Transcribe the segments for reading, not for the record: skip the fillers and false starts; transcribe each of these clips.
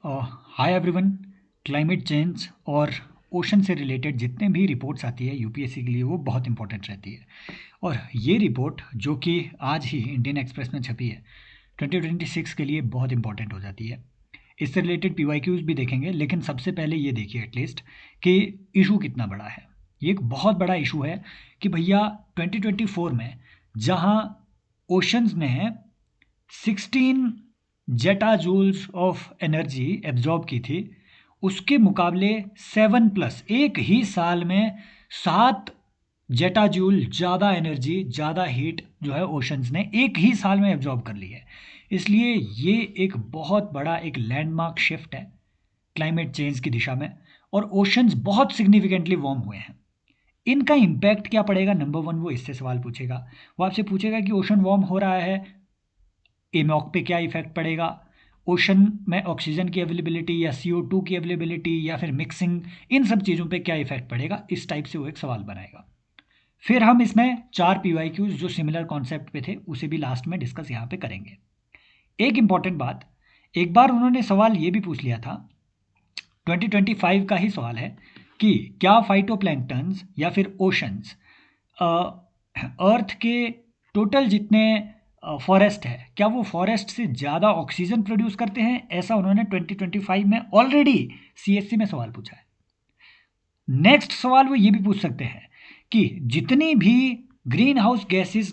Hi everyone. Climate change और ocean से related जितने भी रिपोर्ट्स आती है यूपीएससी के लिए वो बहुत इंपॉर्टेंट रहती है। और ये रिपोर्ट जो कि आज ही इंडियन एक्सप्रेस में छपी है 2026 के लिए बहुत इंपॉर्टेंट हो जाती है। इससे रिलेटेड पीवाईक्यूज भी देखेंगे, लेकिन सबसे पहले ये देखिए एटलीस्ट कि इशू कितना बड़ा है। ये एक बहुत बड़ा इशू है कि भैया 2024 में जहाँ ओशंस ने 16 जेटा जूल्स ऑफ एनर्जी एब्जॉर्ब की थी, उसके मुकाबले 7+ एक ही साल में 7 जेटा जूल ज़्यादा एनर्जी, ज़्यादा हीट जो है ओशंस ने एक ही साल में एब्जॉर्ब कर ली है। इसलिए ये एक बहुत बड़ा एक लैंडमार्क शिफ्ट है क्लाइमेट चेंज की दिशा में। और ओशंस बहुत सिग्निफिकेंटली वार्म हुए हैं। इनका इम्पैक्ट क्या पड़ेगा, नंबर वन वो इससे सवाल पूछेगा। वो आपसे पूछेगा कि ओशन वार्म हो रहा है, एमॉक पे क्या इफेक्ट पड़ेगा, ओशन में ऑक्सीजन की अवेलेबिलिटी या CO2 की अवेलेबिलिटी या फिर मिक्सिंग, इन सब चीज़ों पे क्या इफेक्ट पड़ेगा। इस टाइप से वो एक सवाल बनाएगा। फिर हम इसमें 4 पीवाईक्यूज जो सिमिलर कॉन्सेप्ट पे थे उसे भी लास्ट में डिस्कस यहाँ पे करेंगे। एक इंपॉर्टेंट बात, एक बार उन्होंने सवाल ये भी पूछ लिया था, 2025 का ही सवाल है कि क्या फाइटोप्लैंक्टन्स या फिर ओशंस अर्थ के टोटल जितने फॉरेस्ट है, क्या वो फॉरेस्ट से ज़्यादा ऑक्सीजन प्रोड्यूस करते हैं। ऐसा उन्होंने 2025 में ऑलरेडी CSC में सवाल पूछा है। नेक्स्ट सवाल वो ये भी पूछ सकते हैं कि जितनी भी ग्रीन हाउस गैसेस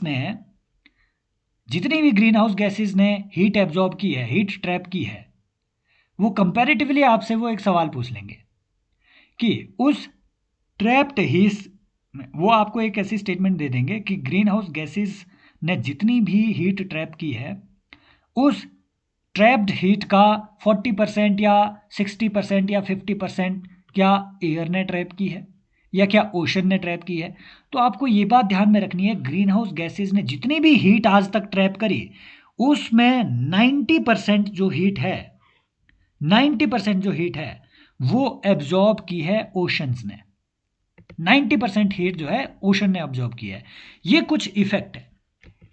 ने हीट एब्जॉर्ब की है, हीट ट्रैप की है, वो कंपैरेटिवली आपसे वो एक सवाल पूछ लेंगे कि उस ट्रैप्ड हीट, वो आपको एक ऐसी स्टेटमेंट दे देंगे कि ग्रीन हाउस गैसेस ने जितनी भी हीट ट्रैप की है, उस ट्रैप्ड हीट का 40% या 60% या 50% क्या एयर ने ट्रैप की है या क्या ओशन ने ट्रैप की है। तो आपको ये बात ध्यान में रखनी है, ग्रीन हाउस गैसेज ने जितनी भी हीट आज तक ट्रैप करी उसमें 90% जो हीट है, 90% जो हीट है वो एब्जॉर्ब की है ओशंस ने। 90% हीट जो है ओशन ने एब्जॉर्ब की है। ये कुछ इफेक्ट है,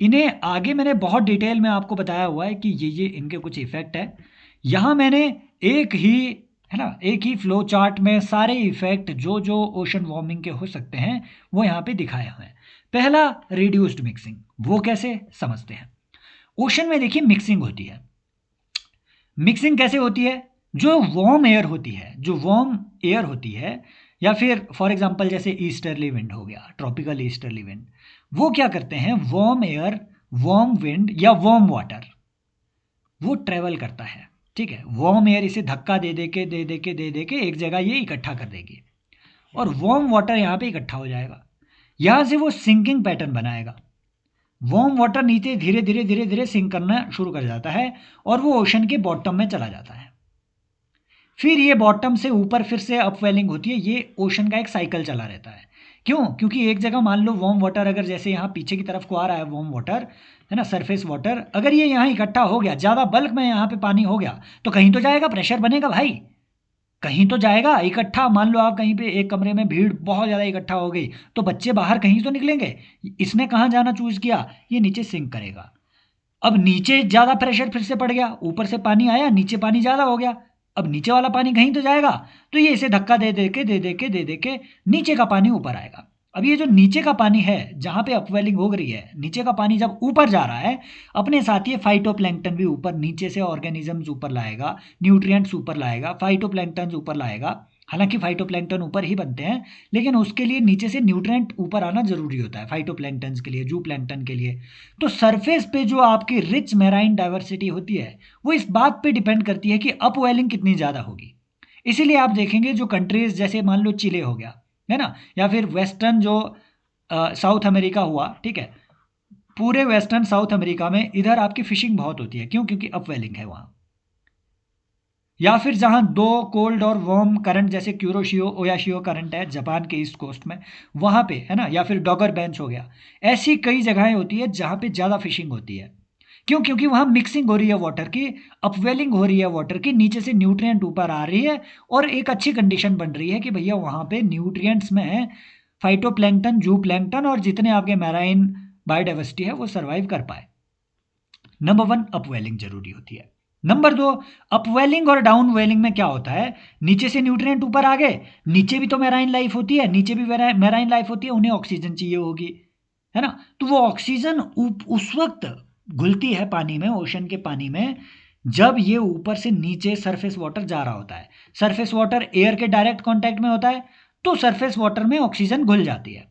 इन्हें आगे मैंने बहुत डिटेल में आपको बताया हुआ है कि ये इनके कुछ इफेक्ट है। यहां मैंने एक ही, है ना, एक ही फ्लो चार्ट में सारे इफेक्ट जो जो ओशन वार्मिंग के हो सकते हैं वो यहां पे दिखाए हुए हैं। पहला, रिड्यूस्ड मिक्सिंग। वो कैसे समझते हैं। ओशन में देखिए मिक्सिंग होती है। मिक्सिंग कैसे होती है, जो वार्म एयर होती है, या फिर फॉर एग्जांपल जैसे ईस्टर्ली विंड हो गया, ट्रॉपिकल ईस्टर्ली विंड, वो क्या करते हैं, वार्म एयर, वार्म विंड या वार्म वाटर वो ट्रेवल करता है। ठीक है, वार्म एयर इसे धक्का दे दे के एक जगह ये इकट्ठा कर देगी और वार्म वाटर यहाँ पे इकट्ठा हो जाएगा। यहाँ से वो सिंकिंग पैटर्न बनाएगा। वार्म वाटर नीचे धीरे धीरे धीरे धीरे सिंक करना शुरू कर जाता है और वो ओशन के बॉटम में चला जाता है। फिर ये बॉटम से ऊपर फिर से अपवेलिंग होती है। ये ओशन का एक साइकिल चला रहता है। क्यों, क्योंकि एक जगह मान लो वार्म वाटर अगर जैसे यहाँ पीछे की तरफ को आ रहा है वार्म वाटर, है ना, सरफेस वाटर, अगर ये यहाँ इकट्ठा हो गया, ज़्यादा बल्क में यहाँ पे पानी हो गया तो कहीं तो जाएगा, प्रेशर बनेगा भाई, कहीं तो जाएगा इकट्ठा। मान लो आप कहीं पे एक कमरे में भीड़ बहुत ज़्यादा इकट्ठा हो गई तो बच्चे बाहर कहीं तो निकलेंगे। इसने कहाँ जाना चूज किया, ये नीचे सिंक करेगा। अब नीचे ज़्यादा प्रेशर फिर से पड़ गया, ऊपर से पानी आया, नीचे पानी ज़्यादा हो गया, अब नीचे वाला पानी कहीं तो जाएगा। तो ये इसे धक्का दे दे के नीचे का पानी ऊपर आएगा। अब ये जो नीचे का पानी है जहाँ पे अपवेलिंग हो रही है, नीचे का पानी जब ऊपर जा रहा है, अपने साथ ये फाइटोप्लैंक्टन भी ऊपर, नीचे से ऑर्गेनिजम्स ऊपर लाएगा, न्यूट्रिएंट्स ऊपर लाएगा, फाइटोप्लैंक्टन ऊपर लाएगा। हालांकि फाइटोप्लैंक्टन ऊपर ही बनते हैं, लेकिन उसके लिए नीचे से न्यूट्रिएंट ऊपर आना जरूरी होता है फाइटोप्लैंक्टन के लिए, जू प्लैंक्टन के लिए। तो सरफेस पे जो आपकी रिच मैराइन डाइवर्सिटी होती है वो इस बात पे डिपेंड करती है कि अपवेलिंग कितनी ज़्यादा होगी। इसीलिए आप देखेंगे जो कंट्रीज जैसे मान लो चिले हो गया, है ना, या फिर वेस्टर्न जो साउथ अमेरिका हुआ, ठीक है, पूरे वेस्टर्न साउथ अमेरिका में इधर आपकी फिशिंग बहुत होती है। क्यों, क्योंकि अपवेलिंग है वहाँ। या फिर जहाँ दो कोल्ड और वार्म करंट जैसे क्यूरोशियो ओयाशियो करंट है जापान के ईस्ट कोस्ट में, वहाँ पे, है ना, या फिर डॉगर बेंच हो गया, ऐसी कई जगहें होती है जहाँ पे ज़्यादा फिशिंग होती है। क्यों, क्योंकि वहाँ मिक्सिंग हो रही है वाटर की, अपवेलिंग हो रही है वाटर की, नीचे से न्यूट्रिएंट ऊपर आ रही है और एक अच्छी कंडीशन बन रही है कि भैया वहाँ पे न्यूट्रिएंट्स में फाइटोप्लैंक्टन, जू प्लैंक्टन और जितने आपके मैराइन बायोडाइवर्सिटी है वो सर्वाइव कर पाए। नंबर वन, अपवेलिंग जरूरी होती है। नंबर 2, अपवेलिंग और डाउनवेलिंग में क्या होता है, नीचे से न्यूट्रिएंट ऊपर आ गए, नीचे भी तो मैराइन लाइफ होती है, नीचे भी मैराइन लाइफ होती है, उन्हें ऑक्सीजन चाहिए होगी, है ना। तो वो ऑक्सीजन उस वक्त घुलती है पानी में, ओशन के पानी में, जब ये ऊपर से नीचे सरफेस वाटर जा रहा होता है। सरफेस वाटर एयर के डायरेक्ट कांटेक्ट में होता है, तो सरफेस वाटर में ऑक्सीजन घुल जाती है।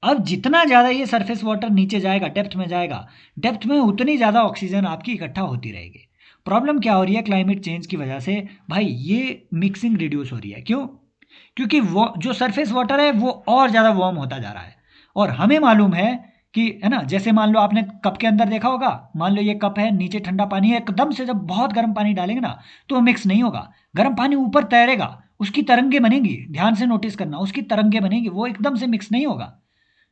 अब जितना ज़्यादा ये सरफेस वाटर नीचे जाएगा, डेप्थ में जाएगा, डेप्थ में उतनी ज़्यादा ऑक्सीजन आपकी इकट्ठा होती रहेगी। प्रॉब्लम क्या हो रही है क्लाइमेट चेंज की वजह से, भाई ये मिक्सिंग रिड्यूस हो रही है। क्यों? क्योंकि वो जो सरफेस वाटर है वो और ज़्यादा वार्म होता जा रहा है। और हमें मालूम है कि, है ना, जैसे मान लो आपने कप के अंदर देखा होगा, मान लो ये कप है, नीचे ठंडा पानी है, एकदम से जब बहुत गर्म पानी डालेंगे ना तो वो मिक्स नहीं होगा, गर्म पानी ऊपर तैरेगा, उसकी तरंगे बनेंगी, ध्यान से नोटिस करना, उसकी तरंगे बनेंगी, वो एकदम से मिक्स नहीं होगा।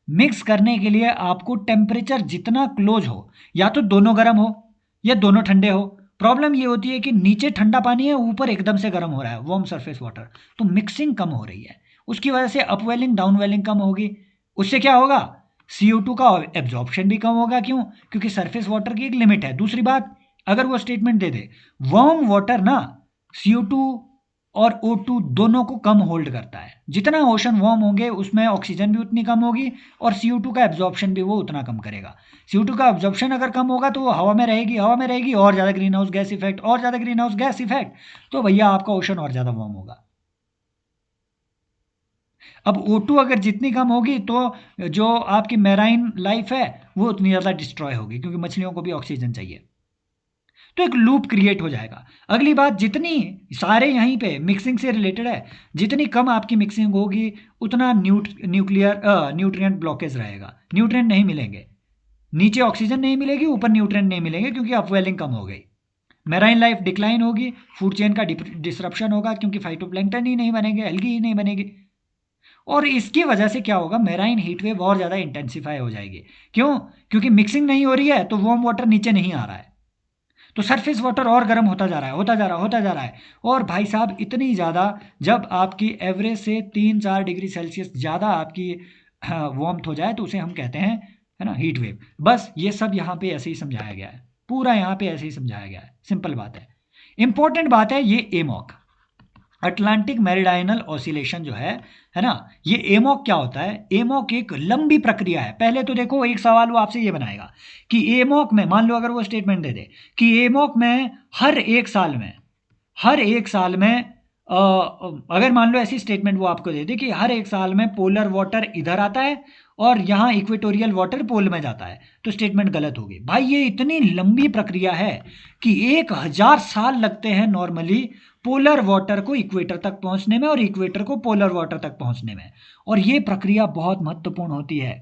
मिक्स करने के लिए आपको टेम्परेचर जितना क्लोज हो, या तो दोनों गर्म हो या दोनों ठंडे हो। प्रॉब्लम ये होती है कि नीचे ठंडा पानी है, ऊपर एकदम से गर्म हो रहा है, वार्म सरफेस वाटर, तो मिक्सिंग कम हो रही है, उसकी वजह से अपवेलिंग डाउनवेलिंग कम होगी। उससे क्या होगा, CO2 का एब्जॉर्प्शन भी कम होगा। क्यों? क्योंकि सरफेस वाटर की एक लिमिट है। दूसरी बात, अगर वो स्टेटमेंट दे दे वार्म वाटर ना CO2 और O2 दोनों को कम होल्ड करता है, जितना ओशन वार्म होंगे उसमें ऑक्सीजन भी उतनी कम होगी और CO2 का एब्जॉर्प्शन भी वो उतना कम करेगा। CO2 का एब्जॉर्प्शन अगर कम होगा तो वो हवा में रहेगी, हवा में रहेगी, और ज़्यादा ग्रीन हाउस गैस इफेक्ट, और ज़्यादा ग्रीन हाउस गैस इफेक्ट, तो भैया आपका ओशन और ज़्यादा वार्म होगा। अब O2 अगर जितनी कम होगी तो जो आपकी मैराइन लाइफ है वो उतनी ज़्यादा डिस्ट्रॉय होगी, क्योंकि मछलियों को भी ऑक्सीजन चाहिए। तो एक लूप क्रिएट हो जाएगा। अगली बात, जितनी सारे यहीं पे मिक्सिंग से रिलेटेड है, जितनी कम आपकी मिक्सिंग होगी उतना न्यूट्रिएंट ब्लॉकेज रहेगा, न्यूट्रिएंट नहीं मिलेंगे, नीचे ऑक्सीजन नहीं मिलेगी, ऊपर न्यूट्रिएंट नहीं मिलेंगे, क्योंकि अपवेलिंग कम हो गई, मैराइन लाइफ डिक्लाइन होगी, फूड चेन का डिसरप्शन होगा, क्योंकि फाइटोप्लैंक्टन ही नहीं बनेंगे, एल्गी ही नहीं बनेगी। और इसकी वजह से क्या होगा, मैराइन हीट वेव और ज़्यादा इंटेंसिफाई हो जाएगी। क्यों? क्योंकि मिक्सिंग नहीं हो रही है, तो वार्म वाटर नीचे नहीं आ रहा है, तो सरफेस वाटर और गर्म होता जा रहा है, होता जा रहा है, होता जा रहा है। और भाई साहब इतनी ज़्यादा, जब आपकी एवरेज से 3-4 डिग्री सेल्सियस ज़्यादा आपकी वार्मथ हो जाए तो उसे हम कहते हैं, है ना, हीट वेव। बस ये सब यहाँ पे ऐसे ही समझाया गया है, पूरा यहाँ पे ऐसे ही समझाया गया है, सिंपल बात है। इंपॉर्टेंट बात है ये एमॉक, अटलांटिक मेरिडाइनल ऑसिलेशन जो है ना, ये एमॉक क्या होता है? एमॉक एक लंबी प्रक्रिया है। पहले तो देखो, एक सवाल वो आपसे ये बनाएगा कि एमॉक में, मान लो अगर वो स्टेटमेंट दे दे कि एमॉक में हर एक साल में अगर मान लो ऐसी स्टेटमेंट वो आपको दे दे कि हर एक साल में पोलर वाटर इधर आता है और यहाँ इक्वेटोरियल वाटर पोल में जाता है, तो स्टेटमेंट गलत होगी। भाई ये इतनी लंबी प्रक्रिया है कि 1000 साल लगते हैं नॉर्मली पोलर वाटर को इक्वेटर तक पहुंचने में और इक्वेटर को पोलर वाटर तक पहुंचने में, और ये प्रक्रिया बहुत महत्वपूर्ण होती है।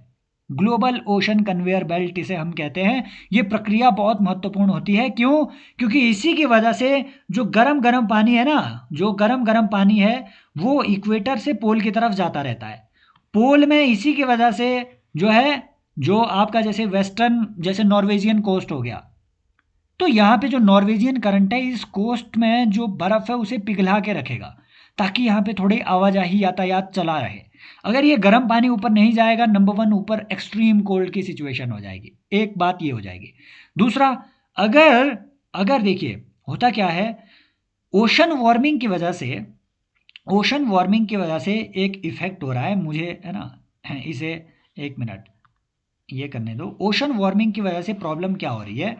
ग्लोबल ओशन कन्वेयर बेल्ट इसे हम कहते हैं। ये प्रक्रिया बहुत महत्वपूर्ण होती है। क्यों? क्योंकि इसी की वजह से जो गरम गरम पानी है ना, जो गरम गरम पानी है वो इक्वेटर से पोल की तरफ जाता रहता है। पोल में इसी की वजह से जो है, जो आपका जैसे वेस्टर्न, जैसे नॉर्वेजियन कोस्ट हो गया, तो यहाँ पे जो नॉर्वेजियन करंट है इस कोस्ट में जो बर्फ है उसे पिघला के रखेगा, ताकि यहाँ पे थोड़ी आवाजाही यातायात चला रहे। अगर ये गर्म पानी ऊपर नहीं जाएगा, नंबर वन, ऊपर एक्सट्रीम कोल्ड की सिचुएशन हो जाएगी, एक बात ये हो जाएगी। दूसरा, अगर अगर देखिए होता क्या है, ओशन वार्मिंग की वजह से, ओशन वार्मिंग की वजह से एक इफेक्ट हो रहा है, मुझे, है ना, इसे एक मिनट ये करने दो। ओशन वार्मिंग की वजह से प्रॉब्लम क्या हो रही है?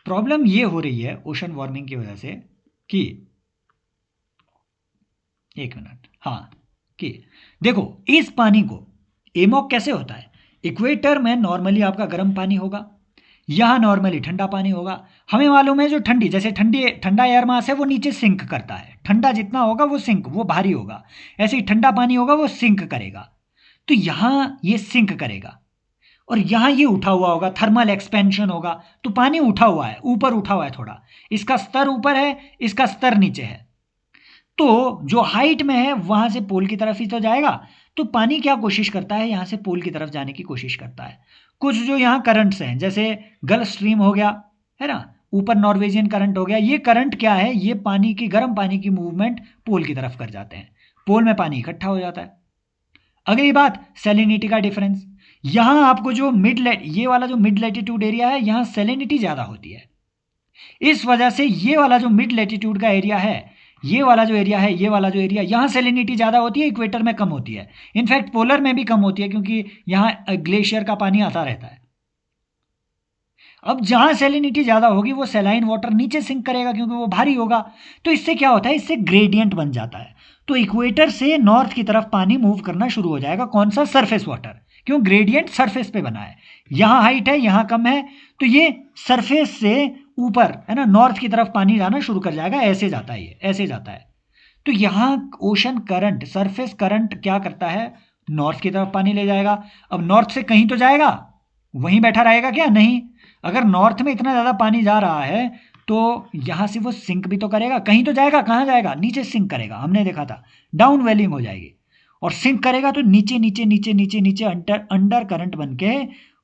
प्रॉब्लम ये हो रही है ओशन वार्मिंग की वजह से कि, एक मिनट, हाँ, कि देखो इस पानी को, एमॉक कैसे होता है, इक्वेटर में नॉर्मली आपका गर्म पानी होगा, यहाँ नॉर्मली ठंडा पानी होगा। हमें मालूम है जो ठंडी, जैसे ठंडा एयर मास है वो नीचे सिंक करता है, ठंडा जितना होगा वो भारी होगा, ऐसे ही ठंडा पानी होगा वो सिंक करेगा। तो यहाँ ये सिंक करेगा और यहाँ ये उठा हुआ होगा, थर्मल एक्सपेंशन होगा, तो पानी उठा हुआ है, ऊपर उठा हुआ है थोड़ा, इसका स्तर ऊपर है, इसका स्तर नीचे है, तो जो हाइट में है वहां से पोल की तरफ ही तो जाएगा। तो पानी क्या कोशिश करता है, यहां से पोल की तरफ जाने की कोशिश करता है। कुछ जो यहाँ करंट्स हैं, जैसे गल्फ स्ट्रीम हो गया, है ना, ऊपर नॉर्वेजियन करंट हो गया, ये करंट क्या है, ये पानी की, गर्म पानी की मूवमेंट पोल की तरफ कर जाते हैं, पोल में पानी इकट्ठा हो जाता है। अगली बात, सेलिनिटी का डिफरेंस। यहां आपको जो ये वाला जो मिड लेटीट्यूड एरिया है, यहां सेलिनिटी ज्यादा होती है, इस वजह से ये वाला जो मिड लेटीट्यूड का एरिया है, ये वाला जो एरिया है, ये वाला जो एरिया, यहाँ सेलिनिटी ज़्यादा होती है, इक्वेटर में कम होती है। इनफैक्ट पोलर में भी कम होती है, क्योंकि यहाँ ग्लेशियर का पानी आता रहता है। अब जहाँ सेलिनिटी ज़्यादा होगी वो सेलाइन वाटर नीचे सिंक करेगा, क्योंकि वो भारी होगा। तो इससे क्या होता है, इससे ग्रेडियंट बन जाता है। तो इक्वेटर से नॉर्थ की तरफ पानी मूव करना शुरू हो जाएगा। कौन सा? सरफेस वाटर, क्यों? ग्रेडियंट सरफेस पे बना है। यहाँ हाइट है, यहाँ कम है, तो ये सरफेस से ऊपर है ना, नॉर्थ की तरफ पानी जाना शुरू कर जाएगा। ऐसे जाता है, ये ऐसे जाता है। तो यहाँ ओशन करंट, सरफेस करंट क्या करता है, नॉर्थ की तरफ पानी ले जाएगा। अब नॉर्थ से कहीं तो जाएगा, वहीं बैठा रहेगा क्या? नहीं। अगर नॉर्थ में इतना ज़्यादा पानी जा रहा है तो यहाँ से वो सिंक भी तो करेगा, कहीं तो जाएगा। कहाँ जाएगा? नीचे सिंक करेगा। हमने देखा था डाउन वेलिंग हो जाएगी। और सिंक करेगा तो नीचे नीचे नीचे नीचे नीचे अंडर करंट बन के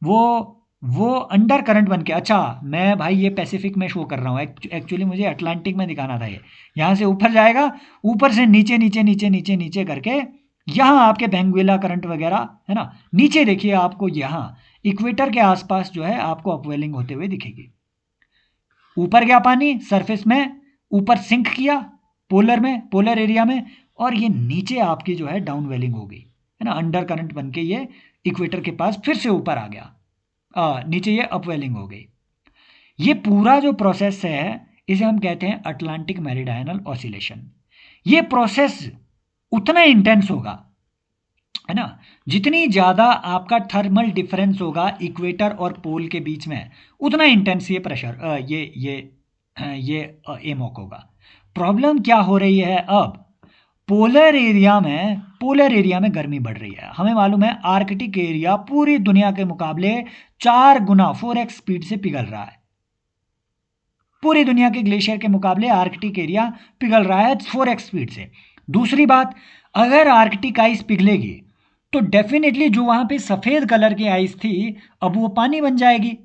वो अंडर करंट बन के, अच्छा मैं भाई ये पैसिफिक में शो कर रहा हूँ, एक्चुअली मुझे अटलांटिक में दिखाना था। ये यहाँ से ऊपर जाएगा, ऊपर से नीचे नीचे नीचे नीचे नीचे करके यहाँ आपके बेंगुएला करंट वगैरह है ना, नीचे देखिए आपको यहाँ इक्वेटर के आसपास जो है आपको अपवेलिंग होते हुए दिखेगी। ऊपर गया पानी सरफेस में, ऊपर सिंक किया पोलर में, पोलर एरिया में, और ये नीचे आपकी जो है डाउन वेलिंग हो गई है ना, अंडर करंट बन के ये इक्वेटर के पास फिर से ऊपर आ गया, नीचे ये अपवेलिंग हो गई। ये पूरा जो प्रोसेस है इसे हम कहते हैं अटलांटिक मेरिडायनल ऑसिलेशन। ये प्रोसेस उतना इंटेंस होगा है ना, जितनी ज़्यादा आपका थर्मल डिफरेंस होगा इक्वेटर और पोल के बीच में, उतना इंटेंस ये प्रेशर ये एमोक होगा। प्रॉब्लम क्या हो रही है अब, पोलर एरिया में गर्मी बढ़ रही है। हमें मालूम है आर्कटिक एरिया पूरी दुनिया के मुकाबले 4 गुना 4x स्पीड से पिघल रहा है। पूरी दुनिया के ग्लेशियर के मुकाबले आर्कटिक एरिया पिघल रहा है 4x स्पीड से। दूसरी बात, अगर आर्कटिक आइस पिघलेगी तो डेफिनेटली जो वहां पे सफ़ेद कलर की आइस थी अब वो पानी बन जाएगी।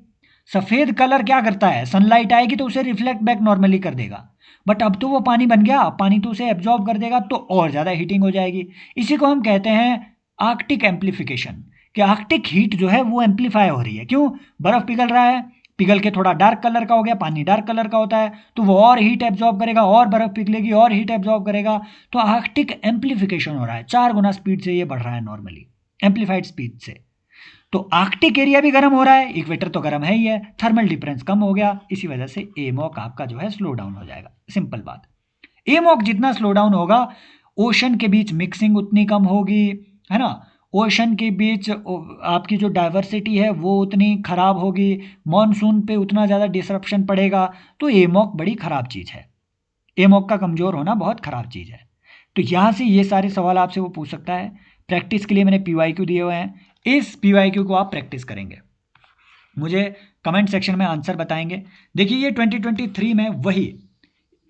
सफ़ेद कलर क्या करता है, सनलाइट आएगी तो उसे रिफ्लेक्ट बैक नॉर्मली कर देगा, बट अब तो वो पानी बन गया, पानी तो उसे एब्जॉर्ब कर देगा, तो और ज़्यादा हीटिंग हो जाएगी। इसी को हम कहते हैं आर्कटिक एम्प्लीफिकेशन, कि आर्कटिक हीट जो है वो एम्प्लीफाई हो रही है। क्यों? बर्फ़ पिघल रहा है, पिघल के थोड़ा डार्क कलर का हो गया, पानी डार्क कलर का होता है तो वो और हीट एब्जॉर्ब करेगा, और बर्फ़ पिघलेगी और हीट एब्जॉर्ब करेगा। तो आर्कटिक एम्प्लीफिकेशन हो रहा है, 4 गुना स्पीड से ये बढ़ रहा है नॉर्मली, एम्प्लीफाइड स्पीड से। तो आर्कटिक एरिया भी गर्म हो रहा है, इक्वेटर तो गर्म है ही है, थर्मल डिफरेंस कम हो गया, इसी वजह से एमॉक आपका जो है स्लो डाउन हो जाएगा। सिंपल बात। एमॉक जितना स्लो डाउन होगा, ओशन के बीच मिक्सिंग उतनी कम होगी है ना, ओशन के बीच आपकी जो डाइवर्सिटी है वो उतनी खराब होगी, मॉनसून पे उतना ज़्यादा डिसरप्शन पड़ेगा। तो एमॉक बड़ी ख़राब चीज़ है, एमॉक का कमज़ोर होना बहुत ख़राब चीज़ है। तो यहाँ से ये सारे सवाल आपसे वो पूछ सकता है। प्रैक्टिस के लिए मैंने PYQ दिए हुए हैं, इस PYQ को आप प्रैक्टिस करेंगे, मुझे कमेंट सेक्शन में आंसर बताएंगे। देखिए ये 2023 में वही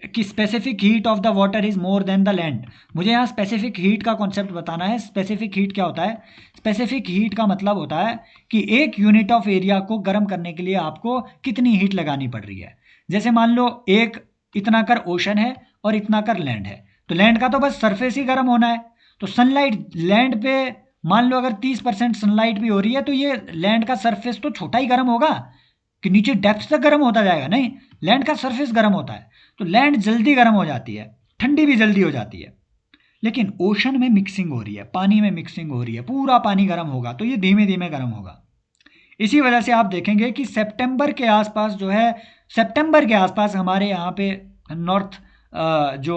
कि specific heat of the water is more than the land, मुझे यहाँ स्पेसिफिक हीट का कॉन्सेप्ट बताना है। स्पेसिफिक हीट क्या होता है? स्पेसिफिक हीट का मतलब होता है कि एक यूनिट ऑफ एरिया को गर्म करने के लिए आपको कितनी हीट लगानी पड़ रही है। जैसे मान लो एक इतना कर ओशन है और इतना कर लैंड है, तो लैंड का तो बस सरफेस ही गर्म होना है। तो सनलाइट लैंड पे मान लो अगर 30% सनलाइट भी हो रही है तो ये लैंड का सरफेस तो छोटा ही गर्म होगा कि नीचे डेप्थ तक गर्म होता जाएगा, नहीं, लैंड का सरफेस गर्म होता है। तो लैंड जल्दी गर्म हो जाती है, ठंडी भी जल्दी हो जाती है। लेकिन ओशन में मिक्सिंग हो रही है, पानी में मिक्सिंग हो रही है, पूरा पानी गर्म होगा तो ये धीमे धीमे गर्म होगा। इसी वजह से आप देखेंगे कि सितंबर के आसपास जो है, सितंबर के आसपास हमारे यहाँ पे नॉर्थ जो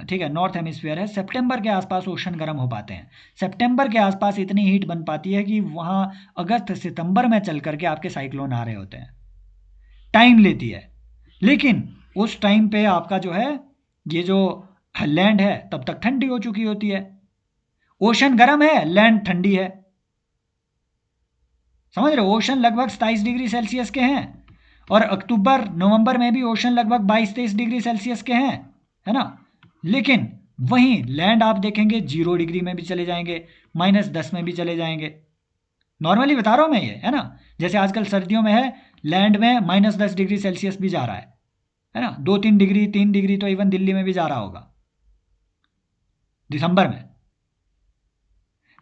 ठीक है नॉर्थ हेमिस्फीयर है, सितंबर के आसपास ओशन गर्म हो पाते हैं। सितंबर के आसपास इतनी हीट बन पाती है कि वहाँ अगस्त सितंबर में चल करके आपके साइक्लोन आ रहे होते हैं। टाइम लेती है, लेकिन उस टाइम पे आपका जो है ये जो लैंड है तब तक ठंडी हो चुकी होती है। ओशन गर्म है, लैंड ठंडी है, समझ रहे हो? ओशन लगभग 27 डिग्री सेल्सियस के हैं, और अक्टूबर नवंबर में भी ओशन लगभग 22-23 डिग्री सेल्सियस के हैं, है ना। लेकिन वहीं लैंड आप देखेंगे 0 डिग्री में भी चले जाएंगे, -10 में भी चले जाएंगे। नॉर्मली बता रहा हूँ मैं, ये है ना, जैसे आजकल सर्दियों में है, लैंड में -10 डिग्री सेल्सियस भी जा रहा है ना, 2-3 डिग्री 3 डिग्री तो इवन दिल्ली में भी जा रहा होगा दिसंबर में।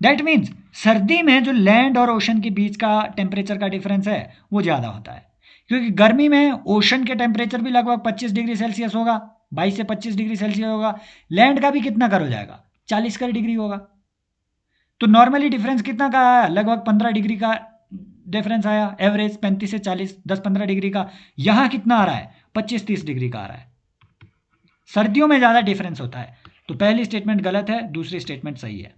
दैट मीन्स सर्दी में जो लैंड और ओशन के बीच का टेम्परेचर का डिफरेंस है वो ज़्यादा होता है। क्योंकि गर्मी में ओशन के टेम्परेचर भी लगभग 25 डिग्री सेल्सियस होगा, 22 से 25 डिग्री सेल्सियस होगा। लैंड का भी कितना कर हो जाएगा, 40 का डिग्री होगा। तो नॉर्मली डिफरेंस कितना का आया, लगभग 15 डिग्री का डिफरेंस आया, एवरेज 35 से 40, 10-15 डिग्री का। यहाँ कितना आ रहा है, 25-30 डिग्री का आ रहा है। सर्दियों में ज़्यादा डिफरेंस होता है। तो पहली स्टेटमेंट गलत है, दूसरी स्टेटमेंट सही है,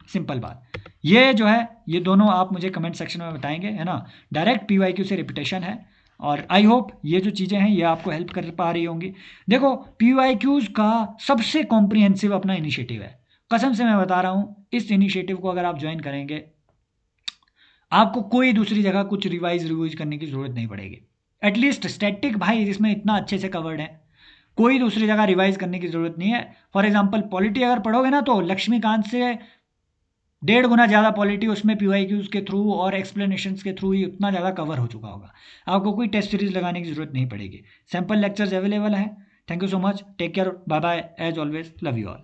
सिंपल बात। ये जो है ये दोनों आप मुझे कमेंट सेक्शन में बताएंगे, है ना। डायरेक्ट PYQ से रिपीटेशन है, और आई होप ये जो चीज़ें हैं ये आपको हेल्प कर पा रही होंगी। देखो PYQs का सबसे कॉम्प्रिहेंसिव अपना इनिशिएटिव है, कसम से मैं बता रहा हूँ। इस इनिशिएटिव को अगर आप ज्वाइन करेंगे, आपको कोई दूसरी जगह कुछ रिवाइज करने की ज़रूरत नहीं पड़ेगी। एटलीस्ट स्टैटिक भाई जिसमें इतना अच्छे से कवर्ड है, कोई दूसरी जगह रिवाइज करने की ज़रूरत नहीं है। फॉर एग्जांपल पॉलिटी अगर पढ़ोगे ना, तो लक्ष्मीकांत से 1.5 गुना ज़्यादा पॉलिटी उसमें PYQs के थ्रू और एक्सप्लेनेशंस के थ्रू ही उतना ज़्यादा कवर हो चुका होगा। आपको कोई टेस्ट सीरीज लगाने की ज़रूरत नहीं पड़ेगी। सैम्पल लेक्चर्स अवेलेबल है। Thank you so much, take care, bye bye, as always, love you all.